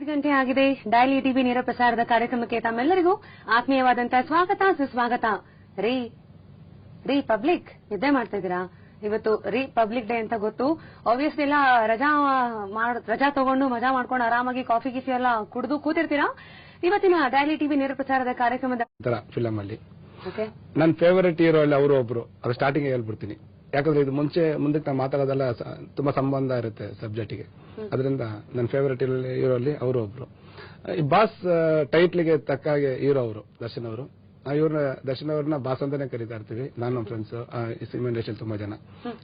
ಗಂಟೆ ಆಗಿದೆ. Daily TV ನೇರ ಪ್ರಸಾರದ ಕಾರ್ಯಕ್ರಮಕ್ಕೆ ತಮ್ಮೆಲ್ಲರಿಗೂ ಆತ್ಮೀಯವಾದಂತಹ ಸ್ವಾಗತ ಸುಸ್ವಾಗತ. ರೀ ಪಬ್ಲಿಕ್ ನಿದ್ದೆ ಮಾಡ್ತಾ ಇದ್ದೀರಾ? ಇವತ್ತು ಪಬ್ಲಿಕ್ ಡೇ ಅಂತ ಗೊತ್ತು. ಆಬ್ವಿಯಸ್ಲಿ ಎಲ್ಲ ರಜಾ ತಗೊಂಡು ಮಜಾ ಮಾಡ್ಕೊಂಡು ಆರಾಮಾಗಿ ಕಾಫಿ ಗಿಫಿ ಎಲ್ಲ ಕುಡಿದು ಕೂತಿರ್ತೀರಾ. ಇವತ್ತಿನ ಡೈಲಿ ಟಿವಿ ನೇರ ಪ್ರಸಾರದ ಕಾರ್ಯಕ್ರಮದ ಫಿಲಂ ಅಲ್ಲಿ ನನ್ನ ಫೇವರೇಟ್ ಹೀರೋ ಅಲ್ಲಿ ಅವರು ಒಬ್ರು. ಅದು ಸ್ಟಾರ್ಟಿಂಗ್ ಹೇಳ್ಬಿಡ್ತೀನಿ, ಯಾಕಂದ್ರೆ ಇದು ಮುಂದಕ್ಕೆ ನಾವು ಮಾತಾಡೋದೆಲ್ಲ ತುಂಬಾ ಸಂಬಂಧ ಇರುತ್ತೆ ಸಬ್ಜೆಕ್ಟ್ಗೆ. ಅದರಿಂದ ನನ್ನ ಫೇವರೇಟ್ ಹೀರೋ ಅಲ್ಲಿ ಅವರು ಒಬ್ರು. ಈ ಬಾಸ್ ಟೈಟ್ಲಿಗೆ ತಕ್ಕ ಹಾಗೆ ಹೀರೋ ಅವರು ದರ್ಶನ್ ಅವರು. ದರ್ಶನ್ ಅವ್ರನ್ನ ಬಾಸ್ ಅಂತಾನೆ ಕರೀತಾ ಇರ್ತೀವಿ ನಾನು ನಮ್ಮ ಫ್ರೆಂಡ್ಸ್, ಈ ಸಿನಿಮಾ ಇಂಡಸ್ಟ್ರಿಯಲ್ಲಿ ತುಂಬಾ ಜನ.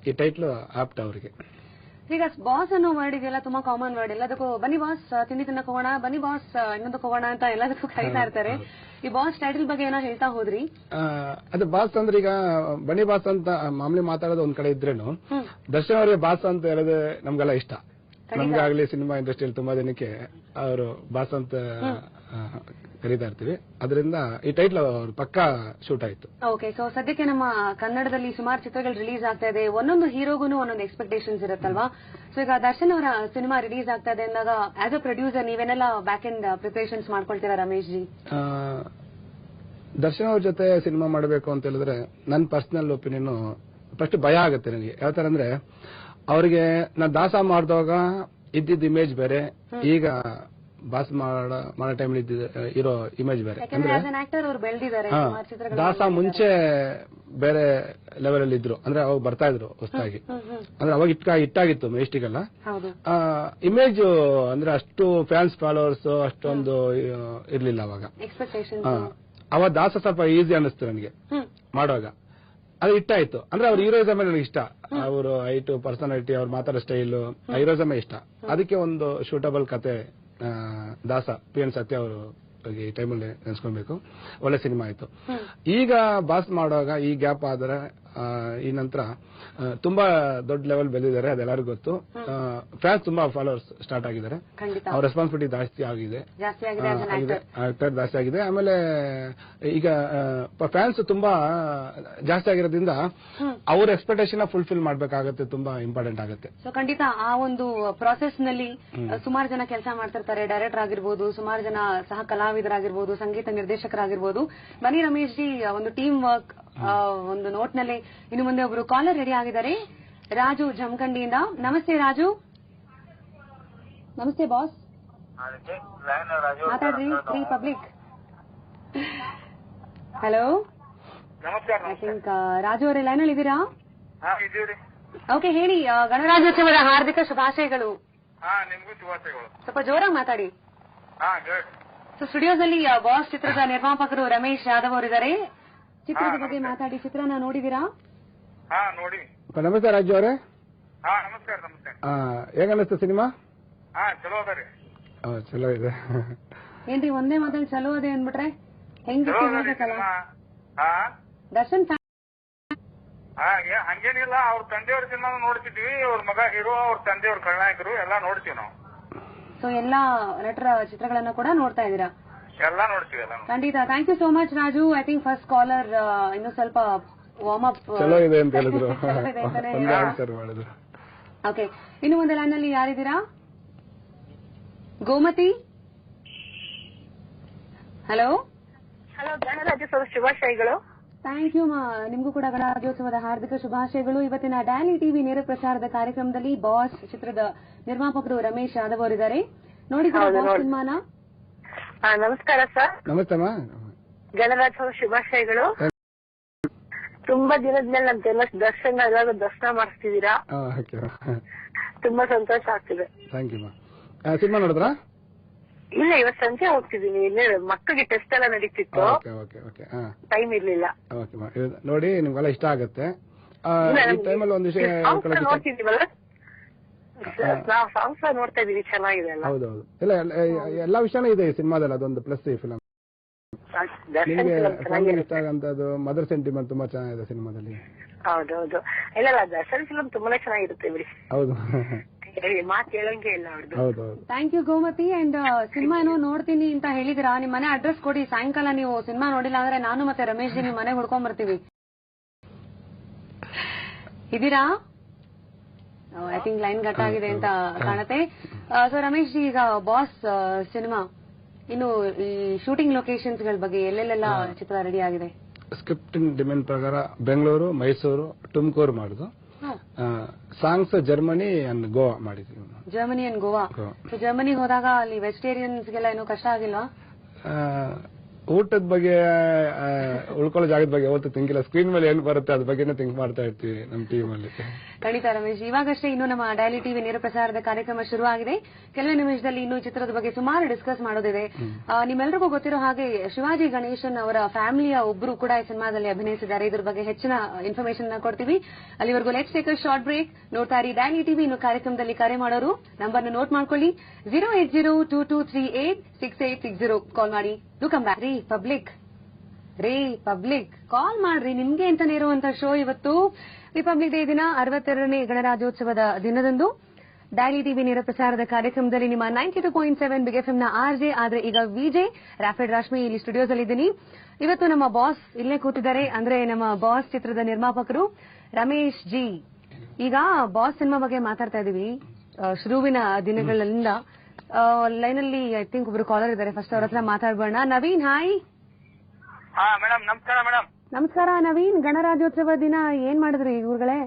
ಈ ಟೈಟ್ಲ್ ಆಪ್ಟ್ ಅವರಿಗೆ. ಈಗ ಬಾಸ್ ಅನ್ನೋ ವರ್ಡ್ ಇದೆಲ್ಲ ತುಂಬಾ ಕಾಮನ್ ವರ್ಡ್. ಎಲ್ಲದಕ್ಕೂ ಬನ್ನಿ ಬಾಸ್ ತಿಂಡಿ ತಿನ್ನಕ್ ಹೋಗೋಣ, ಬನ್ನಿ ಬಾಸ್ ಇನ್ನೊಂದಕ್ಕೆ ಹೋಗೋಣ ಅಂತ ಎಲ್ಲದಕ್ಕೂ ಕರೀತಾ ಇರ್ತಾರೆ. ಈ ಬಾಸ್ ಟೈಟಲ್ ಬಗ್ಗೆ ಏನೋ ಹೇಳ್ತಾ ಹೋದ್ರಿ. ಅದೇ ಬಾಸ್ ಅಂದ್ರೆ ಈಗ ಬನ್ನಿ ಬಾಸ್ ಅಂತ ಮಾಮೂಲಿ ಮಾತಾಡೋದು ಒಂದ್ ಕಡೆ ಇದ್ರೇನು, ದರ್ಶನ್ ಅವರಿಗೆ ಬಾಸ್ ಅಂತ ಹೇಳೋದು ನಮ್ಗೆಲ್ಲ ಇಷ್ಟ. ನಮ್ಗಾಗ್ಲಿ ಸಿನಿಮಾ ಇಂಡಸ್ಟ್ರಿಯಲ್ಲಿ ತುಂಬಾ ಜನಕ್ಕೆ ಅವರು ಬಾಸ್ ಅಂತ ಕರೀತಾ ಇರ್ತೀವಿ. ಅದರಿಂದ ಈ ಟೈಟ್ಲ್ ಅವ್ರು ಪಕ್ಕಾ ಶೂಟ್ ಆಯ್ತು. ಓಕೆ, ಸೊ ಸದ್ಯಕ್ಕೆ ನಮ್ಮ ಕನ್ನಡದಲ್ಲಿ ಸುಮಾರು ಚಿತ್ರಗಳು ರಿಲೀಸ್ ಆಗ್ತಾ ಇದೆ. ಒಂದೊಂದು ಹೀರೋಗೂ ಒಂದೊಂದು ಎಕ್ಸ್ಪೆಕ್ಟೇಷನ್ಸ್ ಇರುತ್ತಲ್ವಾ? ಸೊ ಈಗ ದರ್ಶನ್ ಅವರ ಸಿನಿಮಾ ರಿಲೀಸ್ ಆಗ್ತಾ ಇದೆ ಅಂದಾಗ ಆಸ್ ಅ ಪ್ರೊಡ್ಯೂಸರ್ ನೀವೇನೆಲ್ಲ ಬ್ಯಾಕ್ ಎಂಡ್ ಪ್ರಿಪರೇಷನ್ಸ್ ಮಾಡ್ಕೊಳ್ತೀರಾ ರಮೇಶ್ ಜಿ? ದರ್ಶನ್ ಅವ್ರ ಜೊತೆ ಸಿನಿಮಾ ಮಾಡಬೇಕು ಅಂತ ಹೇಳಿದ್ರೆ ನನ್ನ ಪರ್ಸನಲ್ ಒಪಿನಿಯನ್ ಫಸ್ಟ್ ಭಯ ಆಗುತ್ತೆ ನನಗೆ. ಯಾವ ತರ ಅಂದ್ರೆ, ಅವ್ರಿಗೆ ನಾನು ದಾಸ ಮಾಡಿದಾಗ ಇದ್ದಿದ್ದ ಇಮೇಜ್ ಬೇರೆ, ಈಗ ಬಾಸ್ ಮಾಡೋ ಟೈಮ್ ಇರೋ ಇಮೇಜ್ ಬೇರೆ. ದಾಸ ಮುಂಚೆ ಬೇರೆ ಲೆವೆಲ್ ಅಲ್ಲಿ ಇದ್ರು, ಅಂದ್ರೆ ಅವಾಗ ಬರ್ತಾ ಇದ್ರು ಹೊಸದಾಗಿ, ಅಂದ್ರೆ ಅವಾಗ ಇಟ್ಟಾಗಿತ್ತು ಮೆಸ್ಟಿಗೆಲ್ಲ ಇಮೇಜ್. ಅಂದ್ರೆ ಅಷ್ಟು ಫ್ಯಾನ್ಸ್ ಫಾಲೋವರ್ಸ್ ಅಷ್ಟೊಂದು ಇರ್ಲಿಲ್ಲ ಅವಾಗ. ಅವಾಗ ದಾಸ ಸ್ವಲ್ಪ ಈಸಿ ಅನ್ನಿಸ್ತು ನನಗೆ ಮಾಡುವಾಗ. ಅದು ಇಟ್ಟಾಯ್ತು. ಅಂದ್ರೆ ಅವ್ರ ಹೀರೋಯಿಸಮ್ ನನಗೆ ಇಷ್ಟ. ಅವರು ಹೈಟ್, ಪರ್ಸನಾಲಿಟಿ, ಅವ್ರು ಮಾತಾಡೋ ಸ್ಟೈಲ್, ಹೀರೋಯಿಸಮ್ ಇಷ್ಟ. ಅದಕ್ಕೆ ಒಂದು ಶೂಟಬಲ್ ಕತೆ ದಾಸ PN ಸತ್ಯ ಅವರು ಈ ಟೈಮಲ್ಲಿ ನೆನೆಸ್ಕೊಬೇಕು. ಒಳ್ಳೆ ಸಿನಿಮಾ ಆಯ್ತು. ಈಗ ಬಾಸ್ ಮಾಡುವಾಗ ಈ ಗ್ಯಾಪ್ ಆದ್ರೆ ಈ ನಂತರ ತುಂಬಾ ದೊಡ್ಡ ಲೆವೆಲ್ ಬೆಳೆದಿದ್ದಾರೆ, ಅದೆಲ್ಲರಿಗೂ ಗೊತ್ತು. ಫ್ಯಾನ್ಸ್ ತುಂಬಾ ಫಾಲೋವರ್ಸ್ ಸ್ಟಾರ್ಟ್ ಆಗಿದ್ದಾರೆ, ಅವ್ರ ರೆಸ್ಪಾನ್ಸಿಬಿಲಿಟಿ ಜಾಸ್ತಿ ಆಗಿದೆ. ಆಮೇಲೆ ಈಗ ಫ್ಯಾನ್ಸ್ ತುಂಬಾ ಜಾಸ್ತಿ ಆಗಿರೋದ್ರಿಂದ ಅವ್ರ ಎಕ್ಸ್ಪೆಕ್ಟೇಷನ್ ಫುಲ್ಫಿಲ್ ಮಾಡ್ಬೇಕಾಗತ್ತೆ, ತುಂಬಾ ಇಂಪಾರ್ಟೆಂಟ್ ಆಗುತ್ತೆ. ಸೊ ಖಂಡಿತ ಆ ಒಂದು ಪ್ರಾಸೆಸ್ ನಲ್ಲಿ ಸುಮಾರು ಜನ ಕೆಲಸ ಮಾಡ್ತಿರ್ತಾರೆ. ಡೈರೆಕ್ಟರ್ ಆಗಿರ್ಬೋದು, ಸುಮಾರು ಜನ ಸಹ ಕಲಾವಿದರಾಗಿರ್ಬೋದು, ಸಂಗೀತ ನಿರ್ದೇಶಕರಾಗಿರ್ಬೋದು. ಬನ್ನಿ ರಮೇಶ್ ಜಿ, ಒಂದು ಟೀಮ್ ವರ್ಕ್ ಒಂದು ನೋಟ್ ನಲ್ಲಿ ಇನ್ನು ಮುಂದೆ ಒಬ್ರು ಕಾಲರ್ ರೆಡಿ ಆಗಿದ್ದಾರೆ, ರಾಜು ಜಮಖಂಡಿಯಿಂದ. ನಮಸ್ತೆ ರಾಜು. ನಮಸ್ತೆ ಬಾಸ್, ಮಾತಾಡ್ರಿ free public. Hello, I think Raju ಅವರೇ ಲೈನ್ ಅಲ್ಲಿ ಇದ್ದೀರಾ? ಓಕೆ, ಹೇಳಿ. ಗಣರಾಜ್ಯೋತ್ಸವದ ಹಾರ್ದಿಕ ಶುಭಾಶಯಗಳು. ಸ್ವಲ್ಪ ಜೋರಾಗಿ ಮಾತಾಡಿ. ಸೊ ಸ್ಟುಡಿಯೋಸ್ ಅಲ್ಲಿ ಬಾಸ್ ಚಿತ್ರದ ನಿರ್ಮಾಪಕರು ರಮೇಶ್ ಯಾದವ್ ಅವರಿದ್ದಾರೆ. ಚಿತ್ರದ ಬಗ್ಗೆ ಮಾತಾಡಿ. ಚಿತ್ರನ ನೋಡಿದೀರಾ? ನಮಸ್ತೆ ರಾಜು ಅವರೇ. ನಮಸ್ಕಾರ. ಹೇಗನ್ನಿಸ್ತು ಸಿನಿಮಾ? ಚಲೋ ಇದೆ. ಏನ್ರಿ ಒಂದೇ ಮಾತಾಡಿ ಚಲೋ ಅದೇ ಅಂದ್ಬಿಟ್ರೆ ಹೆಂಗಿತ್ತು ಹೇಳ್ಬೇಕಲ್ಲ. ದರ್ಶನ್ ಹಂಗೇನಿಲ್ಲ, ಅವ್ರ ತಂದೆಯವ್ರ ಸಿನಿಮಾ ನೋಡ್ತಿದ್ವಿ. ಅವ್ರ ಮಗ ಹೀರೋ, ಅವ್ರ ತಂದೆಯವ್ರ ಖಳನಾಯಕರು ಎಲ್ಲಾ ನೋಡ್ತೀವಿ ನಾವು. ಸೊ ಎಲ್ಲಾ ನಟರ ಚಿತ್ರಗಳನ್ನ ಕೂಡ ನೋಡ್ತಾ ಇದ್ದೀರಾ? ಎಲ್ಲಾ ನೋಡ್ತೀವಿ. ಖಂಡಿತ. Thank you so much Raju. I think first caller ಇನ್ನು ಸ್ವಲ್ಪ ವಾರ್ಮ್ ಅಪ್ ಚಲೋ ಇದೆ ಅಂತ ಹೇಳಿದ್ರು. ಓಕೆ, ಇನ್ನು ಒಂದು ಲೈನ್ ನಲ್ಲಿ ಯಾರಿದ್ದೀರಾ? ಗೋಮತಿ. ಹಲೋ. ಗಣರಾಜ್ಯೋತ್ಸವದ ಶುಭಾಶಯಗಳು. Thank you. ನಿಮಗೂ ಕೂಡ ಗಣರಾಜ್ಯೋತ್ಸವದ ಹಾರ್ದಿಕ ಶುಭಾಶಯಗಳು. ಇವತ್ತಿನ ಡೈಲಿ ಟಿವಿ ನೇರ ಪ್ರಸಾರದ ಕಾರ್ಯಕ್ರಮದಲ್ಲಿ ಬಾಸ್ ಚಿತ್ರದ ನಿರ್ಮಾಪಕರು ರಮೇಶ್ ಯಾದವ್ ಅವರಿದ್ದಾರೆ. ನೋಡಿದ್ದೀರಾ ಬಾಸ್ ಸಿನಿಮಾನ? ನಮಸ್ಕಾರ ಸರ್. ನಮಸ್ತೆ. ಗಣರಾಜ್ಯೋತ್ಸವ ಶುಭಾಶಯಗಳು. ತುಂಬಾ ದಿನದ ಮೇಲೆ ನಮ್ ಫೇಮಸ್ ದರ್ಶನ್ ಎಲ್ಲರೂ ದರ್ಶನ ಮಾಡಿಸ್ತಿದ್ದೀರಾ, ತುಂಬಾ ಸಂತೋಷ ಆಗ್ತಿದೆ. Thank you. ಸಿನಿಮಾ ನೋಡಿದ್ರಾ? ಇಲ್ಲ, ಇವತ್ತು ಸಂಜೆ ಹೋಗ್ತಿದ್ದೀನಿ. ಇಲ್ಲೇ ಮಕ್ಕಳಿಗೆ ಟೆಸ್ಟ್ ಎಲ್ಲ ನಡೀತಿತ್ತು, ಟೈಮ್ ಇರ್ಲಿಲ್ಲ. ನೋಡಿ, ನಿಮ್ಗೆಲ್ಲ ಇಷ್ಟ ಆಗುತ್ತೆ. ನೋಡ್ತಿದೀವಲ್ಲ, ನಾವು ಸಾಂಗ್ಸ್ ನೋಡ್ತಾ ಇದೀವಿ, ಚೆನ್ನಾಗಿದೆ. ಹೌದೌದು, ಇಲ್ಲ ಎಲ್ಲಾ ವಿಷಯನೂ ಇದೆ ಈ ಸಿನಿಮಾದಲ್ಲಿ. ಅದೊಂದು ಪ್ಲಸ್ ಈ ಫಿಲಂ. ನಿಮಗೆ ಇಷ್ಟ ಆಗಂತದ್ದು ಮದರ್ ಸೆಂಟಿಮೆಂಟ್ ತುಂಬಾ ಚೆನ್ನಾಗಿದೆ ಸಿನಿಮಾದಲ್ಲಿ. ಹೌದೌದು, ಇಲ್ಲ ದರ್ಶನ್ ಫಿಲಂ ತುಂಬಾನೇ ಚೆನ್ನಾಗಿರುತ್ತೆ ಬಿಡಿ. ಹೌದು, ಮಾತು ಹೇಳಂಗೆ ಇಲ್ಲ ಅವ್ರದ್ದು. ಹೌದೌದು. Thank you Gomathi. And cinema ಏನೋ ನೋಡ್ತೀನಿ ಅಂತ ಹೇಳಿದಿರಾ, ನಿಮ್ ಮನೆ ಅಡ್ರೆಸ್ ಕೊಡಿ. ಸಾಯಂಕಾಲ ನೀವು ಸಿನಿಮಾ ನೋಡಿಲ್ಲ ಅಂದ್ರೆ ನಾನು ಮತ್ತೆ ರಮೇಶ್ ಜಿ ನಿಮ್ ಮನೆಗೆ ಹುಡ್ಕೊಂಡ್ ಬರ್ತೀವಿ. ಇದೀರಾ? ಐ ಥಿಂಕ್ ಲೈನ್ ಕಟ್ ಆಗಿದೆ ಅಂತ ಕಾಣುತ್ತೆ. ಸೊ ರಮೇಶ್ ಜಿ, ಈಗ ಬಾಸ್ ಸಿನಿಮಾ ಇನ್ನು ಈ ಶೂಟಿಂಗ್ ಲೊಕೇಶನ್ಸ್ ಗಳ ಬಗ್ಗೆ ಎಲ್ಲೆಲ್ಲ ಚಿತ್ರ ರೆಡಿ ಆಗಿದೆ? ಸ್ಕ್ರಿಪ್ಟಿಂಗ್ ಡಿಮ್ಯಾಂಡ್ ಪ್ರಕಾರ ಬೆಂಗಳೂರು, ಮೈಸೂರು, ತುಮಕೂರು ಮಾಡುದು. ಸಾಂಗ್ಸ್ ಜರ್ಮನಿ ಅಂಡ್ ಗೋವಾ ಮಾಡಿದ್ವಿ. Germany and Goa. ಜರ್ಮನಿ ಹೋದಾಗ ಅಲ್ಲಿ ವೆಜಿಟೇರಿಯನ್ಸ್ಗೆಲ್ಲ ಏನೋ ಕಷ್ಟ ಆಗಿಲ್ವಾ? ಊಟದ ಬಗ್ಗೆ, ಉಳ್ಕೊಳ್ಳೋ ಜಾಗದ ಬಗ್ಗೆ ಯಾವತ್ತು ತಿಂಕಿಲ್ಲ. ಸ್ಕ್ರೀನ್ ಮೇಲೆ ಏನ್ ಬರುತ್ತೆ ಅದ್ರ ಬಗ್ಗೆನೇ ಥಿಂಕ್ ಮಾಡ್ತಾ ಇರ್ತೀವಿ ನಮ್ಮ ಟೀಮ್ ಅಲ್ಲಿ. ಖಂಡಿತ ರಮೇಶ್. ಇವಾಗಷ್ಟೇ ಇನ್ನು ನಮ್ಮ ಡೈಲಿ ಟಿವಿ ನೇರ ಪ್ರಸಾರದ ಕಾರ್ಯಕ್ರಮ ಶುರುವಾಗಿದೆ. ಕೆಲವೇ ನಿಮಿಷದಲ್ಲಿ ಇನ್ನು ಚಿತ್ರದ ಬಗ್ಗೆ ಸುಮಾರು ಡಿಸ್ಕಸ್ ಮಾಡೋದಿದೆ. ನಿಮ್ಮೆಲ್ಲರಿಗೂ ಗೊತ್ತಿರೋ ಹಾಗೆ ಶಿವಾಜಿ ಗಣೇಶನ್ ಅವರ ಫ್ಯಾಮಿಲಿಯ ಒಬ್ಬರು ಕೂಡ ಈ ಸಿನಿಮಾದಲ್ಲಿ ಅಭಿನಯಿಸಿದ್ದಾರೆ. ಇದ್ರ ಬಗ್ಗೆ ಹೆಚ್ಚಿನ ಇನ್ಫಾರ್ಮೇಶನ್ ಕೊಡ್ತೀವಿ. ಅಲ್ಲಿವರೆಗೂ let's take a short break. ನೋಡ್ತಾ ಇರಿ ಡೈಲಿ ಟಿವಿ. ಇನ್ನು ಕಾರ್ಯಕ್ರಮದಲ್ಲಿ ಕರೆ ಮಾಡೋರು ನಂಬರ್ ನೋಟ್ ಮಾಡ್ಕೊಳ್ಳಿ, 08022386860 ಕಾಲ್ ಮಾಡಿ. Come back. ಪಬ್ಲಿಕ್ ಕಾಲ್ ಮಾಡ್ರಿ, ನಿಮ್ಗೆ ಅಂತಾನೆ ಇರುವಂತ ಶೋ ಇವತ್ತು. ರಿಪಬ್ಲಿಕ್ ಡೇ ದಿನ, 62ನೇ ಗಣರಾಜ್ಯೋತ್ಸವದ ದಿನದಂದು ಡೈಲಿ ಟಿವಿ ನೇರ ಪ್ರಸಾರದ ಕಾರ್ಯಕ್ರಮದಲ್ಲಿ ನಿಮ್ಮ 92.7 ಬಿಗ್ ಎಫ್ಎಂ ನ ಆರ್ಜೆ ಆದ್ರೆ ಈಗ ವಿಜೆ ರಾಫೆಡ್ ರಾಶ್ಮಿ ಇಲ್ಲಿ ಸ್ಟುಡಿಯೋಸ್ ಅಲ್ಲಿ ಇದ್ದೀನಿ. ಇವತ್ತು ನಮ್ಮ ಬಾಸ್ ಇಲ್ಲೇ ಕೂತಿದ್ದಾರೆ. ಅಂದ್ರೆ ನಮ್ಮ ಬಾಸ್ ಚಿತ್ರದ ನಿರ್ಮಾಪಕರು ರಮೇಶ್ ಜಿ. ಈಗ ಬಾಸ್ ಸಿನಿಮಾ ಬಗ್ಗೆ ಮಾತಾಡ್ತಾ ಇದೀವಿ. ಶುರುವಿನ ದಿನಗಳಿಂದ ಲೈನ್ ಅಲ್ಲಿ ಐ ಥಿಂಕ್ ಒಬ್ರು ಕಾಲರ್ ಇದ್ದಾರೆ. ಫಸ್ಟ್ ಅವ್ರ ಹತ್ರ ಮಾತಾಡ್ಬೋಣ. ನವೀನ್, ಹಾಯ್. ಮೇಡಮ್ ನಮಸ್ಕಾರ. ಮೇಡಮ್ ನಮಸ್ಕಾರ ನವೀನ್. ಗಣರಾಜ್ಯೋತ್ಸವ ದಿನ ಏನ್ ಮಾಡಿದ್ರಿ ಊರುಗಳೇ?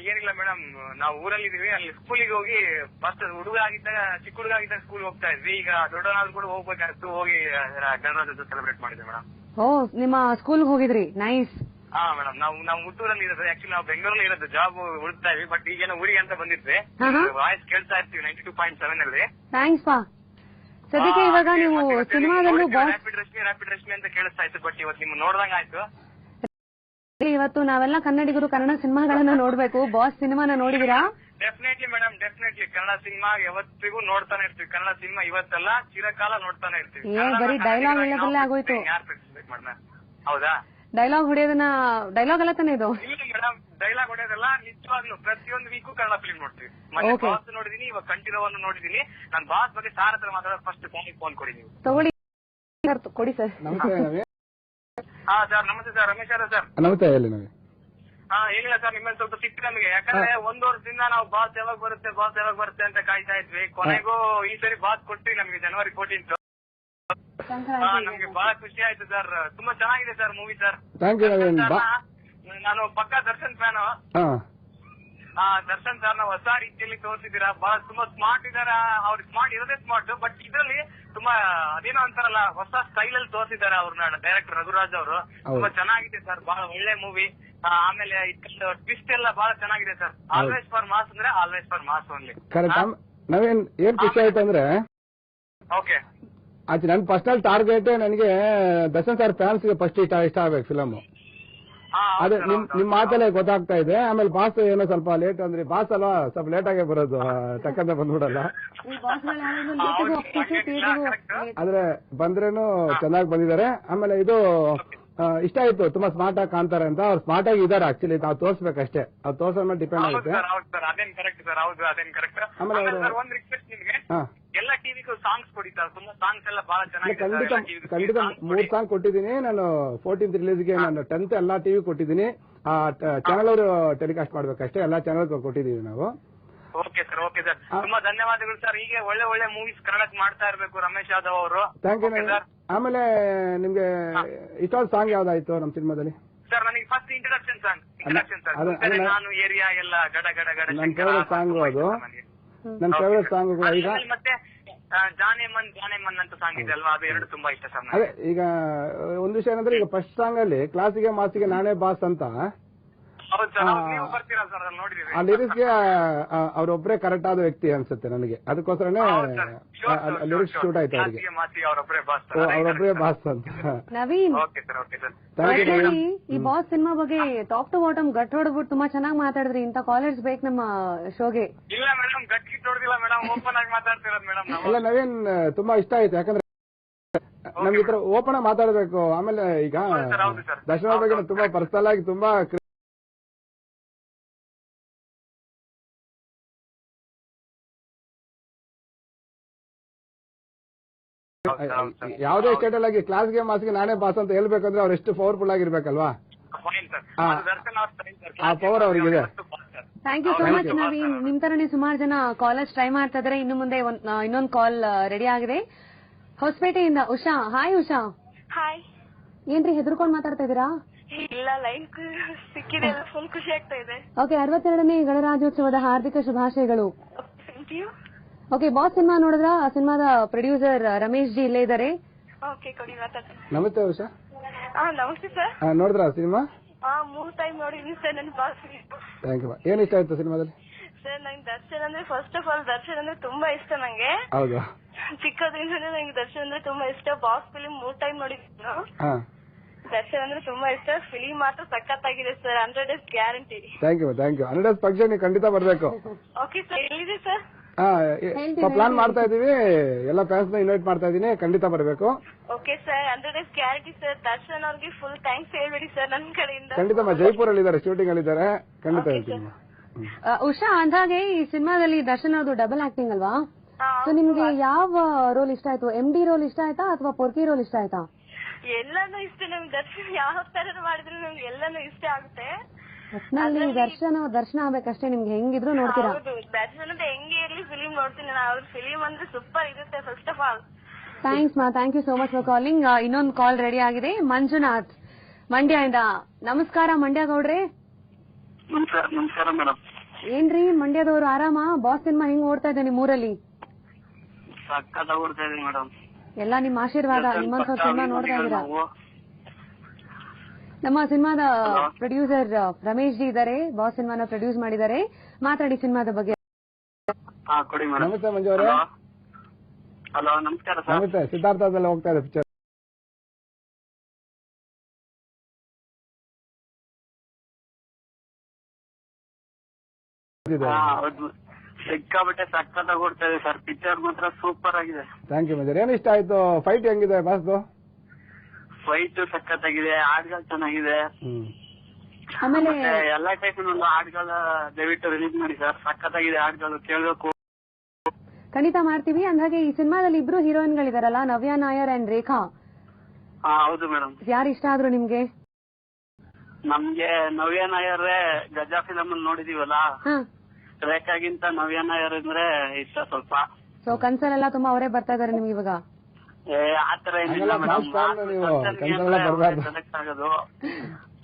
ಏನಿಲ್ಲ ಮೇಡಮ್, ನಾವು ಊರಲ್ಲಿ ಇದೀವಿ. ಅಲ್ಲಿ ಸ್ಕೂಲಿಗೆ ಹೋಗಿ ಫಸ್ಟ್ ಹುಡುಗ ಆಗಿದ್ದಾಗ, ಚಿಕ್ಕ ಹುಡುಗ ಆಗಿದ್ದಾಗ ಸ್ಕೂಲ್ ಹೋಗ್ತಾ ಇದ್ವಿ. ಈಗ ದೊಡ್ಡನಾದ್ರು ಕೂಡ ಹೋಗ್ಬೇಕಾಗಿತ್ತು. ಹೋಗಿ ಗಣರಾಜ್ಯೋತ್ಸವ ಸೆಲೆಬ್ರೇಟ್ ಮಾಡಿದ್ವಿ ಮೇಡಮ್. ಓ, ನಿಮ್ಮ ಸ್ಕೂಲ್ ಹೋಗಿದ್ರಿ? ನೈಸ್. ಮೇಡಮ್ ನಾವು ಹುಟ್ಟೂರಲ್ಲಿ ಇರೋದು. ಆಕ್ಚುಲಿ ನಾವು ಬೆಂಗಳೂರಲ್ಲಿ ಇರೋದು, ಜಾಬ್ ಹುಡುಕ್ತಾ ಇದ್ವಿ. ಬಟ್ ಈಗೇನೋ ಊರಿಗೆ ಅಂತ ಬಂದಿದ್ವಿ. ವಾಯ್ಸ್ ಕೇಳ್ತಾ ಇರ್ತೀವಿ 92.7 ಅಲ್ಲಿ. ಥ್ಯಾಂಕ್ಸ್ ಪಾ. ಸದ್ಯಕ್ಕೆ ಇವಾಗ ನೀವು ಸಿನಿಮಾದಲ್ಲೂ ರ್ಯಾಪಿಡ್ ರಶ್ಮಿ ಅಂತ ಕೇಳಿಸ್ತಾ ಇತ್ತು. ಬಟ್ ಇವತ್ತು ನಿಮ್ ನೋಡ್ದಂಗ ಆಯ್ತು. ಇವತ್ತು ನಾವೆಲ್ಲ ಕನ್ನಡಿಗರು ಕನ್ನಡ ಸಿನಿಮಾಗಳನ್ನ ನೋಡ್ಬೇಕು. ಬಾಸ್ ಸಿನಿಮಾನ ನೋಡಿದಿರಾ? Definitely madam, definitely. Kannada cinema ಯಾವತ್ತಿಗೂ ನೋಡ್ತಾನೆ ಇರ್ತೀವಿ. ಕನ್ನಡ ಸಿನಿಮಾ ಇವತ್ತಲ್ಲ ಚಿರಕಾಲ ನೋಡ್ತಾನೆ ಇರ್ತೀವಿ. ಬರೀ ಡೈಲಾಗ್ ಹೇಳೋದಲ್ಲೇ ಆಗೋಯ್ತು. ಹೌದಾ? ಡೈಲಾಗ್ ಹೊಡೆಯೋದನ್ನ ಡೈಲಾಗ್ ಅಲ್ಲ ತಾನೆ ಇದು? ಇಲ್ಲ ಮೇಡಮ್, ಡೈಲಾಗ್ ಹೊಡೆಯೋದಲ್ಲ. ನಿಜವಾಗ್ಲು ಪ್ರತಿಯೊಂದು ವೀಕು ಕನ್ನಡ ಫಿಲ್ಮ್ ನೋಡ್ತೀವಿ. ಮತ್ತೆ ಬಾಸ್ ನೋಡಿದೀನಿ, ಇವಾಗ ಕಂಠೀರವನ್ನು ನೋಡಿದೀನಿ. ನಾನು ಬಾಸ್ ಬಗ್ಗೆ ಸಾರ್ ಹತ್ರ ಮಾತಾಡೋದು ಫಸ್ಟ್ ಫೋನ್ ಕೊಡಿ ನೀವು. ತಗೊಳ್ಳಿ, ಕೊಡಿ ಸರ್. ಸರ್ ನಮಸ್ತೆ ಸರ್. ರಮೇಶ್ ಅವರ ಸರ್. ನಮಸ್ತೆ. ಹೇಳಿ ನಮಗೆ. ಏನಿಲ್ಲ ಸರ್, ನಿಮ್ಮಲ್ಲಿ ಸ್ವಲ್ಪ ಸಿಟ್ಟು ನಮಗೆ. ಯಾಕಂದ್ರೆ 1 ವರ್ಷದಿಂದ ನಾವು ಬಾಸ್ ಯಾವಾಗ ಬರುತ್ತೆ ಅಂತ ಕಾಯ್ತಾ ಇದ್ವಿ. ಕೊನೆಗೂ ಈ ಸರಿ ಬಾಸ್ ಕೊಟ್ಟಿ ನಮಗೆ ಜನವರಿ 14. ನಮ್ಗೆ ಬಹಳ ಖುಷಿ ಆಯ್ತು ಸರ್. ತುಂಬಾ ಚೆನ್ನಾಗಿದೆ ಸರ್ ಮೂವಿ ಸರ್. ನಾನು ಪಕ್ಕಾ ದರ್ಶನ್ ಫ್ಯಾನು. ದರ್ಶನ್ ಸರ್ ಹೊಸ ರೀತಿಯಲ್ಲಿ ತೋರಿಸಿದೀರಾ. ಬಹಳ ತುಂಬಾ ಸ್ಮಾರ್ಟ್ ಇದಾರ. ಅವ್ರಿಗೆ ಸ್ಮಾರ್ಟ್ ಇರೋದೇ ಸ್ಮಾರ್ಟ್. ಬಟ್ ಇದ್ರಲ್ಲಿ ತುಂಬಾ ಅದೇನೋ ಅಂತಾರಲ್ಲ, ಹೊಸ ಸ್ಟೈಲ್ ಅಲ್ಲಿ ತೋರಿಸಿದ್ದಾರೆ ಅವ್ರನ್ನ ಡೈರೆಕ್ಟರ್ ರಘುರಾಜ್ ಅವರು. ತುಂಬಾ ಚೆನ್ನಾಗಿದೆ ಸರ್, ಬಹಳ ಒಳ್ಳೆ ಮೂವಿ. ಆಮೇಲೆ ಟ್ವಿಸ್ಟ್ ಎಲ್ಲ ಬಹಳ ಚೆನ್ನಾಗಿದೆ ಸರ್. ಆಲ್ವೇಸ್ ಫಾರ್ ಮಾಸ್ ಅಂದ್ರೆ ಆಲ್ವೇಸ್ ಫಾರ್ ಮಾಸ್ ಓನ್ಲಿ. ನಾವೇನ್ ಏನ್ ಖುಷಿ ಆಯ್ತು ಅಂದ್ರೆ, ಓಕೆ ಅದು ನನ್ ಪರ್ಸನಲ್ ಟಾರ್ಗೆಟ್. ನನಗೆ ದರ್ಶನ್ ಸರ್ ಫ್ಯಾನ್ಸ್ ಗೆ ಫಸ್ಟ್ ಇಷ್ಟ ಆಗ್ಬೇಕು ಫಿಲಮ್. ಅದೇ ನಿಮ್ ಮಾತಲ್ಲೇ ಗೊತ್ತಾಗ್ತಾ ಇದೆ. ಆಮೇಲೆ ಬಾಸ್ ಏನೋ ಸ್ವಲ್ಪ ಲೇಟ್ ಅಂದ್ರೆ, ಬಾಸ್ ಅಲ್ವಾ ಸ್ವಲ್ಪ ಲೇಟ್ ಆಗೇ ಬರೋದು, ಟಕ್ಕಂತ ಬಂದ್ಬಿಡಲ್ಲ. ಆದ್ರೆ ಬಂದ್ರೇನು ಚೆನ್ನಾಗಿ ಬಂದಿದ್ದಾರೆ. ಆಮೇಲೆ ಇದು ಇಷ್ಟ ಆಯ್ತು, ತುಂಬಾ ಸ್ಮಾರ್ಟ್ ಆಗಿ ಕಾಣ್ತಾರೆ ಅಂತ. ಅವ್ರು ಸ್ಮಾರ್ಟ್ ಆಗಿ ಇದಾರೆ. ಆಕ್ಚುಲಿ ನಾವು ತೋರ್ಸ್ಬೇಕಷ್ಟೇ, ಅವ್ರು ತೋರ್ಸೋ ಮೇಲೆ ಡಿಪೆಂಡ್ ಆಗುತ್ತೆ. ಆಮೇಲೆ ಒಂದು ರಿಕ್ವೆಸ್ಟ್ ನಿಮ್ಗೆ, ಎಲ್ಲ ಟಿವಿಗೂ ಸಾಂಗ್ಸ್ ಕೊಡಿ ಸರ್. ತುಂಬಾ ಸಾಂಗ್ಸ್ ಎಲ್ಲ ಬಹಳ ಚೆನ್ನಾಗಿದೆ. ಖಂಡಿತ 3 ಸಾಂಗ್ ಕೊಟ್ಟಿದ್ದೀನಿ ನಾನು. 14th ರಿಲೀಸ್ಗೆ ನಾನು 10th ಎಲ್ಲಾ ಟಿವಿ ಕೊಟ್ಟಿದ್ದೀನಿ. ಚಾನಲ್ ಅವರು ಟೆಲಿಕಾಸ್ಟ್ ಮಾಡ್ಬೇಕಷ್ಟೇ. ಎಲ್ಲಾ ಚಾನಲ್ ಕೊಟ್ಟಿದ್ದೀವಿ ನಾವು. Okay sir, okay sir. ತುಂಬಾ ಧನ್ಯವಾದಗಳು ಸರ್. ಹೀಗೆ ಒಳ್ಳೆ ಒಳ್ಳೆ ಮೂವೀಸ್ ಕನ್ನಡಕ್ಕೆ ಮಾಡ್ತಾ ಇರಬೇಕು ರಮೇಶ್ ಯಾದವ್ ಅವರು. Thank you sir. ಆಮೇಲೆ ನಿಮ್ಗೆ ಇಷ್ಟೊಂದು ಸಾಂಗ್ ಯಾವ್ದಾಯ್ತು ನಮ್ಮ ಸಿನಿಮಾದಲ್ಲಿ? ಸರ್ ನನಗೆ ಫಸ್ಟ್ ಇಂಟ್ರಡಕ್ಷನ್ ಸಾಂಗ್ ಸರ್. ನಾನು ಏರಿಯಾ ಎಲ್ಲ ಗಡ ಗಡ ಗಡ. ನನ್ನ ಫೇವರೇಟ್ ಸಾಂಗ್ ಅದು. ನನ್ನ ಫೇವರೇಟ್ ಸಾಂಗ್ ಕೂಡ ಈಗ ಮತ್ತೆ ಜಾನೆ ಮನ್ ಅಂತ ಸಾಂಗ್ ಇದೆ ಅಲ್ವಾ, ಅದು ಎರಡು ತುಂಬಾ ಇಷ್ಟ ಸರ್. ಅದೇ ಈಗ ಒಂದು ವಿಷಯ ಏನಂದ್ರೆ, ಈಗ ಫಸ್ಟ್ ಸಾಂಗ್ ಅಲ್ಲಿ ಕ್ಲಾಸಿಗೆ ಮಾಸಿಗೆ ನಾನೇ ಬಾಸ್ ಅಂತ ಆ ಲಿರಿಕ್ಸ್ಗೆ ಅವರೊಬ್ಬರೇ ಕರೆಕ್ಟ್ ಆದ ವ್ಯಕ್ತಿ ಅನ್ಸುತ್ತೆ ನನಗೆ. ಅದಕ್ಕೋಸ್ಕರನೇ ಲಿರಿಕ್ಸ್ ಶೂಟ್ ಆಯ್ತು ಅವ್ರಿಗೆ. ಅವರೊಬ್ಬರೇ ಬಾಸ್ ಅಂತ. ನವೀನ್, ಈ ಬಾಸ್ ಸಿನಿಮಾ ಬಗ್ಗೆ ಟಾಪ್ ಟು ಬಾಟಮ್ ಗಟ್ ಹೊಡ್ಬಿಟ್ಟು ತುಂಬಾ ಚೆನ್ನಾಗಿ ಮಾತಾಡಿದ್ರಿ. ಇಂತ ಕಾಲರ್ಸ್ ಬೇಕು ನಮ್ಮ ಶೋಗೆ. ಇಲ್ಲ ಮೇಡಮ್, ಗಟ್ಟಿ ಹೊಡೆದಿಲ್ಲ ಮೇಡಮ್, ಓಪನ್ ಆಗಿ ಮಾತಾಡ್ತಿರೋದು ಮೇಡಮ್. ಇಲ್ಲ ನವೀನ್, ತುಂಬಾ ಇಷ್ಟ ಆಯ್ತು. ಯಾಕಂದ್ರೆ ನಮ್ಗೆ ಈ ತರ ಓಪನ್ ಆಗಿ ಮಾತಾಡಬೇಕು. ಆಮೇಲೆ ಈಗ ದರ್ಶನ ಬಗ್ಗೆ ತುಂಬಾ ಪರ್ಸನಲ್ ಆಗಿ ತುಂಬಾ ಯಾವುದೇ ಸ್ಟೇಟಲ್ ಆಗಿ ಕ್ಲಾಸ್ಗೆ ಮಾಸ್ಗೆ ನಾನೇ ಬಾಸ್ ಅಂತ ಹೇಳ್ಬೇಕಂದ್ರೆ ಅವ್ರು ಎಷ್ಟು ಪವರ್ಫುಲ್ ಆಗಿರ್ಬೇಕಲ್ವಾ? ಆ ಪವರ್ ಅವ್ರಿಗಿದೆ. Thank you so much Naveen. ನಿಮ್ ತರನೇ ಸುಮಾರು ಜನ ಕಾಲೇಜ್ ಟ್ರೈ ಮಾಡ್ತಾ ಇದಾರೆ. ಇನ್ನು ಮುಂದೆ ಇನ್ನೊಂದು ಕಾಲ್ ರೆಡಿ ಆಗಿದೆ. ಹೊಸಪೇಟೆಯಿಂದ ಉಷಾ. ಹಾಯ್ ಉಷಾ. ಹಾಯ್. ಏನ್ರಿ ಹೆದರ್ಕೊಂಡ್ ಮಾತಾಡ್ತಾ ಇದೀರಾ? ಇಲ್ಲ, ಲೈನ್ ಸಿಕ್ಕಿದೆ, ಫುಲ್ ಖುಷಿ ಆಗ್ತಾ ಇದೆ. ಓಕೆ, 62ನೇ ಗಣರಾಜ್ಯೋತ್ಸವದ ಹಾರ್ದಿಕ ಶುಭಾಶಯಗಳು. Thank you. Okay, boss cinema ನೋಡಿದ್ರ? ಆ ಸಿನಿಮಾದ ಪ್ರೊಡ್ಯೂಸರ್ ರಮೇಶ್ ಜಿ ಇಲ್ಲೇ ಇದಾರೆ. ಓಕೆ, ಕೊಡಿ ಮಾತಾಡ್ತೀನಿ. ನಮಸ್ತೆ ಉಷಾ. ನಮಸ್ತೆ ಸರ್. ನೋಡಿದ್ರ ಸಿನಿಮಾ? 3 ಟೈಮ್ ನೋಡಿದೀನಿ ಸರ್. ನನ್ನ ಬಾಸ್. Thank you. ಏನ್ ಇಷ್ಟ ಆಯ್ತು ಸಿನಿಮಾದಲ್ಲಿ? ಸರ್, ನಂಗೆ ದರ್ಶನ್ ಅಂದ್ರೆ ಫಸ್ಟ್ ಆಫ್ ಆಲ್ ದರ್ಶನ್ ಅಂದ್ರೆ ತುಂಬಾ ಇಷ್ಟ ನಂಗೆ. ಹೌದು. ಚಿಕ್ಕದ್ರಿಂದ ನಂಗೆ ದರ್ಶನ್ ಅಂದ್ರೆ ತುಂಬಾ ಇಷ್ಟ. ಬಾಸ್ ಫಿಲಿಂ 3 ಟೈಮ್ ನೋಡಿದ್ದೀನಿ. ದರ್ಶನ್ ಅಂದ್ರೆ ತುಂಬಾ ಇಷ್ಟ. ಫಿಲಿಂ ಮಾತ್ರ ಸಖತ್ತಾಗಿದೆ sir. 100 days guarantee. Thank you. 100 days ಪಕ್ಷ ನೀವು ಖಂಡಿತ ಬರ್ಬೇಕು. Okay sir. ಎಲ್ಲಿದೆ ಸರ್? ಪ್ಲಾನ್ ಮಾಡ್ತಾ ಇದೀವಿ. ಎಲ್ಲ ಫ್ಯಾನ್ಸ್ ನ ಇನ್ವೈಟ್ ಮಾಡ್ತಾ ಇದೀನಿ. ಖಂಡಿತ ಬರ್ಬೇಕು. Okay sir. 100 days guarantee sir. Darshan ಅವ್ರಿಗೆ ಫುಲ್ ಥ್ಯಾಂಕ್ಸ್ ಹೇಳ್ಬೇಡಿ ಸರ್ ನನ್ನ ಕಡೆಯಿಂದ. ಖಂಡಿತ ಜೈಪುರ್ ಅಲ್ಲಿ ಇದಾರೆ, ಶೂಟಿಂಗ್ ಅಲ್ಲಿ ಇದಾರೆ. ಖಂಡಿತ ಹೇಳ್ತೀನಿ. ಉಷಾ, ಅಂದಾಗೆ ಈ ಸಿನಿಮಾದಲ್ಲಿ ದರ್ಶನ್ ಅವ್ರದ್ದು ಡಬಲ್ ಆಕ್ಟಿಂಗ್ ಅಲ್ವಾ? ಸೊ ನಿಮ್ಗೆ ಯಾವ ರೋಲ್ ಇಷ್ಟ ಆಯ್ತು? MD ರೋಲ್ ಇಷ್ಟ ಆಯ್ತಾ ಅಥವಾ ಪೊರ್ಕಿ ರೋಲ್ ಇಷ್ಟ ಆಯ್ತಾ? ಎಲ್ಲಾನು ಇಷ್ಟ ನಮ್ಗೆ. ದರ್ಶನ್ ಯಾವ ತರ ಮಾಡಿದ್ರು ನಮ್ಗೆ ಎಲ್ಲಾನು ಇಷ್ಟ ಆಗುತ್ತೆ. ಒಟ್ನಲ್ಲಿ ದರ್ಶನ ಆಗ್ಬೇಕಷ್ಟೇ. ನಿಮ್ಗೆ ಹೆಂಗಿದ್ರು ನೋಡ್ತೀರಾ? ಹೌದು, ದರ್ಶನ್ ಅಂತ ಹೆಂಗೆ ಇರ್ಲಿ ಫಿಲಿಂ ನೋಡ್ತೀನಿ ನಾನು. ಅವ್ರ ಫಿಲಿಂ ಅಂದ್ರೆ ಸೂಪರ್ ಇರುತ್ತೆ ಫಸ್ಟ್ ಆಫ್ ಆಲ್. ಥ್ಯಾಂಕ್ಸ್ ಮಾ. Thank you so much for calling. ಇನ್ನೊಂದು ಕಾಲ್ ರೆಡಿ ಆಗಿದೆ. ಮಂಜುನಾಥ್ ಮಂಡ್ಯದಿಂದ. ನಮಸ್ಕಾರ ಮಂಡ್ಯ ಗೌಡ್ರೆ. ನಮಸ್ಕಾರ ಮೇಡಮ್. ಏನ್ರಿ ಮಂಡ್ಯದವ್ರು ಆರಾಮ? ಬಾಸ್ ಸಿನಿಮಾ ಹೆಂಗ್ ಓಡ್ತಾ ಇದೆ ನಿಮ್ಮೂರಲ್ಲಿ? ಸಕ್ಕತ್ತಾಗಿ ಓಡ್ತಾ ಇದೆ ಮೇಡಮ್. ಎಲ್ಲ ನಿಮ್ಮ ಆಶೀರ್ವಾದ. ನಿಮ್ಮಂತ ಸಿನಿಮಾ ನೋಡ್ತಾ ಇದೀರಾ? ನಮ್ಮ ಸಿನಿಮಾದ ಪ್ರೊಡ್ಯೂಸರ್ ರಮೇಶ್ ಜಿ ಇದಾರೆ. ಬಾಸ್ ಸಿನಿಮಾನ ಪ್ರೊಡ್ಯೂಸ್ ಮಾಡಿದ್ದಾರೆ. ಮಾತಾಡಿ ಸಿನಿಮಾದ ಬಗ್ಗೆ. ಕೊಡಿ ಮೇಡಮ್. ನಮಸ್ತೆ ಮಂಜು ಅವರೇ. ಹಲೋ, ನಮಸ್ಕಾರ ಸರ್. ನಮಸ್ತೆ. ಸಿದ್ಧಾರ್ಥದಲ್ಲಿ ಹೋಗ್ತಾ ಇದೆ ಪಿಕ್ಚರ್. ಹೌದು, ಸಿಕ್ಕಾಬಟ್ಟೆ ಸಕ್ಕತ್ತಾಗಿ ಓಡ್ತಾ ಇದೆ ಸರ್. ಪಿಕ್ಚರ್ ಮಾತ್ರ ಸೂಪರ್ ಆಗಿದೆ. ಥ್ಯಾಂಕ್ ಯು ಮಂಜು. ಏನ್ ಇಷ್ಟ ಆಯ್ತು? ಫೈಟ್ ಹೆಂಗಿದೆ ಬಾಸ್ದು? ಫೈಟ್ ಸಖತ್ತಾಗಿದೆ, ಹಾಡ್ಗಳು ಚೆನ್ನಾಗಿದೆ. ಆಮೇಲೆ ಎಲ್ಲಾ ಟೈಪ್ ಹಾಡ್ಗಳು ದಯವಿಟ್ಟು ರಿಲೀಸ್ ಮಾಡಿ ಸರ್. ಸಖತ್ತಾಗಿದೆ ಹಾಡ್ಗಳು, ಕೇಳಬೇಕು. ಖಂಡಿತ ಮಾಡ್ತೀವಿ. ಅಂದಾಗೆ ಈ ಸಿನಿಮಾದಲ್ಲಿ ಇಬ್ರು ಹೀರೋಯಿನ್ಗಳಿದಾರಲ್ಲ, ನವ್ಯಾ ನಾಯರ್ ಅಂಡ್ ರೇಖಾ. ಹೌದು ಮೇಡಮ್. ಯಾರು ಇಷ್ಟ ಆದ್ರು ನಿಮ್ಗೆ? ನಮ್ಗೆ ನವ್ಯಾ ನಾಯರ್ ಗಜಾ ಫಿಲಂ ಅಲ್ಲಿ ನೋಡಿದೀವಲ್ಲ, ರೇಖಾಗಿಂತ ನವ್ಯಾ ನಾಯರ್ ಅಂದ್ರೆ ಇಷ್ಟ ಸ್ವಲ್ಪ. ಸೊ ಕನ್ಸಲ್ಲೆಲ್ಲ ತುಂಬಾ ಅವರೇ ಬರ್ತಾ ಇದಾರೆ ನಿಮ್ಗೆ ಇವಾಗ? ಆತರ ಏನಿಲ್ಲ ಮೇಡಮ್. ಸೆಲೆಕ್ಟ್ ಆಗೋದು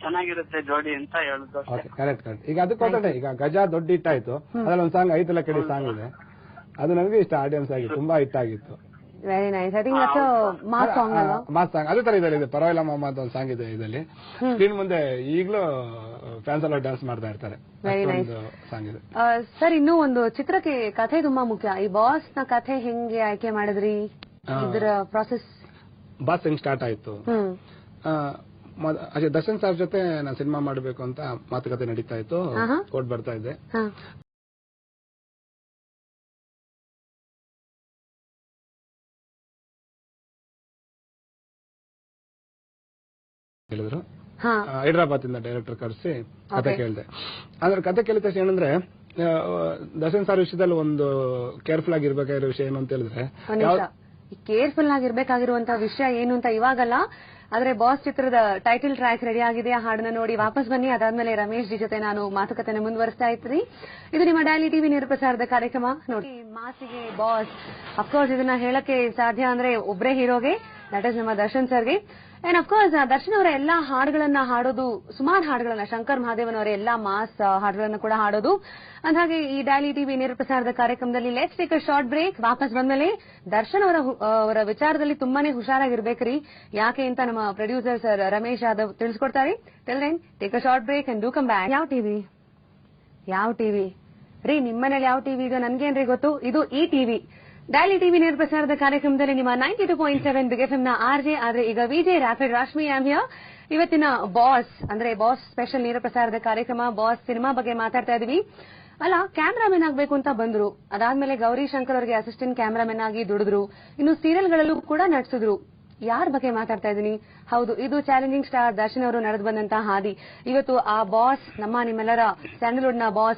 ಚೆನ್ನಾಗಿರುತ್ತೆ ಜೋಡಿ ಅಂತ ಹೇಳುದು. ಕರೆಕ್ಟ್. ಈಗ ಅದಕ್ಕೋಸ್ಕರ ಈಗ ಗಜಾ ದೊಡ್ಡ ಹಿಟ್ ಆಯ್ತು. ಅದ್ರಲ್ಲಿ ಒಂದು ಸಾಂಗ್ ಐತಲ್ಲ ಕಡೆ ಸಾಂಗ್ ಇದೆ, ಅದು ನನಗೆ ಇಷ್ಟ. ಆಡಿಯನ್ಸ್ ಆಗಿ ತುಂಬಾ ಹಿಟ್ ಆಗಿತ್ತು. Very nice. I think that's mass song ಅಲ್ವಾ? ಮಾಸ್ ಸಾಂಗ್ ಅದೇ ತರ ಇದೆ. ಪರವಾಗಿಲ್ಲ ಮಾಮ ಅಂತ ಒಂದು ಸಾಂಗ್ ಇದೆ ಇದರಲ್ಲಿ. ಸ್ಕ್ರೀನ್ ಮುಂದೆ ಈಗಲೂ ಫ್ಯಾನ್ಸ್ ಎಲ್ಲ ಡ್ಯಾನ್ಸ್ ಮಾಡ್ತಾ ಇರ್ತಾರೆ. ವೆರಿ ನೈಸ್ ಸಾಂಗ್ ಇದೆ. ಸರ್, ಇನ್ನೂ ಒಂದು ಚಿತ್ರಕ್ಕೆ ಕಥೆ ತುಂಬಾ ಮುಖ್ಯ. ಈ ಬಾಸ್ ನ ಕಥೆ ಹೆಂಗೆ ಆಯ್ಕೆ ಮಾಡಿದ್ರಿ? ಇದರ ಪ್ರಾಸೆಸ್ ಬಾಸ್ ಹೆಂಗ್ ಸ್ಟಾರ್ಟ್ ಆಯ್ತು? ದರ್ಶನ್ ಸರ್ ಜೊತೆ ನಾನು ಸಿನಿಮಾ ಮಾಡಬೇಕು ಅಂತ ಮಾತುಕತೆ ನಡೀತಾ ಇತ್ತು. ಕೋರ್ಟ್ ಬರ್ತಾ ಇದ್ದೆ. ಹೇಳಿದ್ರು. ಹೈದರಾಬಾದ್ ಇಂದ ಡೈರೆಕ್ಟರ್ ಕರೆಸಿ ಕತೆ ಕೇಳಿದೆ. ಅಂದ್ರೆ ಕತೆ ಕೇಳಿದ ತಕ್ಷಣ ಏನಂದ್ರೆ, ದರ್ಶನ್ ಸರ್ ವಿಷಯದಲ್ಲಿ ಒಂದು ಕೇರ್ಫುಲ್ ಆಗಿರ್ಬೇಕಾಗಿರೋ ವಿಷಯ ಏನು ಅಂತ ಹೇಳಿದ್ರೆ, ಕೇರ್ಫುಲ್ ಆಗಿರ್ಬೇಕಾಗಿರುವಂತಹ ವಿಷಯ ಏನು ಅಂತ ಇವಾಗಲ್ಲ, ಆದ್ರೆ ಬಾಸ್ ಚಿತ್ರದ ಟೈಟಲ್ ಟ್ರ್ಯಾಕ್ ರೆಡಿ ಆಗಿದೆ. ಆ ಹಾಡನ್ನ ನೋಡಿ ವಾಪಸ್ ಬನ್ನಿ. ಅದಾದ್ಮೇಲೆ ರಮೇಶ್ ಜಿ ಜೊತೆ ನಾನು ಮಾತುಕತೆನ ಮುಂದುವರಿಸ್ತಾ ಇರ್ತೀನಿ. ಇದು ನಿಮ್ಮ ಡೈಲಿ ಟಿವಿ ನೇರ ಪ್ರಸಾರದ ಕಾರ್ಯಕ್ರಮ. ನೋಡಿ, ಮಾಸಿಗೆ ಬಾಸ್, ಅಫ್ಕೋರ್ಸ್ ಇದನ್ನ ಹೇಳಕ್ಕೆ ಸಾಧ್ಯ ಅಂದ್ರೆ ಒಬ್ಬರೇ ಹೀರೋಗೆ, ದಟ್ ಇಸ್ ನಮ್ಮ ದರ್ಶನ್ ಸರ್ಗೆ. ಅಂಡ್ ಅಫ್ಕೋರ್ಸ್ ದರ್ಶನ್ ಅವರ ಎಲ್ಲಾ ಹಾಡುಗಳನ್ನ ಹಾಡೋದು, ಸುಮಾರು ಹಾಡುಗಳನ್ನ, ಶಂಕರ್ ಮಹಾದೇವನ್ ಅವರ ಎಲ್ಲಾ ಮಾಸ್ ಹಾಡುಗಳನ್ನ ಕೂಡ ಹಾಡೋದು. ಅಂದಾಗೆ ಈ ಡೈಲಿ ಟಿವಿ ನೇರ ಪ್ರಸಾರದ ಕಾರ್ಯಕ್ರಮದಲ್ಲಿ let's take a short break. ವಾಪಸ್ ಬಂದ್ಮೇಲೆ ದರ್ಶನ್ ಅವರ ವಿಚಾರದಲ್ಲಿ ತುಂಬಾನೇ ಹುಷಾರಾಗಿರ್ಬೇಕ್ರಿ. ಯಾಕೆ ಅಂತ ನಮ್ಮ ಪ್ರೊಡ್ಯೂಸರ್ ಸರ್ ರಮೇಶ್ ಯಾದವ್ ತಿಳಿಸ್ಕೊಡ್ತಾರೆ. Till then take a short break and do come back. ಯಾವ ಟಿವಿ ರೀ? ನಿಮ್ಮನೇಲಿ ಯಾವ ಟಿವಿ ಇದೋ ನನ್ಗೇನ್ರಿ ಗೊತ್ತು. ಇದು ಈ ಟಿವಿ, ಡೈಲಿ ಟಿವಿ ನೇರ ಪ್ರಸಾರದ ಕಾರ್ಯಕ್ರಮದಲ್ಲಿ ನಿಮ್ಮ 92.7 ಬಿಗ್ ಎಫ್ಎಂ ನ ಆರ್ಜೆ. ಆದ್ರೆ ಈಗ Vijay rapid Rashmi am here. ಇವತ್ತಿನ ಬಾಸ್ ಅಂದ್ರೆ ಬಾಸ್ ಸ್ಪೆಷಲ್ ನೇರ ಪ್ರಸಾರದ ಕಾರ್ಯಕ್ರಮ. ಬಾಸ್ ಸಿನಿಮಾ ಬಗ್ಗೆ ಮಾತಾಡ್ತಾ ಇದೀವಿ. ಅಲ್ಲ, ಕ್ಯಾಮ್ರಾಮನ್ ಆಗ್ಬೇಕು ಅಂತ ಬಂದ್ರು. ಅದಾದ್ಮೇಲೆ ಗೌರಿ ಶಂಕರ್ ಅವರಿಗೆ ಅಸಿಸ್ಟೆಂಟ್ ಕ್ಯಾಮ್ರಾಮನ್ ಆಗಿ ದುಡಿದ್ರು. ಇನ್ನು ಸೀರಿಯಲ್ಗಳಲ್ಲೂ ಕೂಡ ನಟಿಸಿದ್ರು. ಯಾರ ಬಗ್ಗೆ ಮಾತಾಡ್ತಾ ಇದೀನಿ? ಹೌದು, ಇದು ಚಾಲೆಂಜಿಂಗ್ ಸ್ಟಾರ್ ದರ್ಶನ್ ಅವರು ನಡೆದು ಬಂದಂತಹ ಹಾದಿ. ಇವತ್ತು ಆ ಬಾಸ್, ನಿಮ್ಮೆಲ್ಲರ ಸ್ಯಾಂಡಲ್ವುಡ್ ನ ಬಾಸ್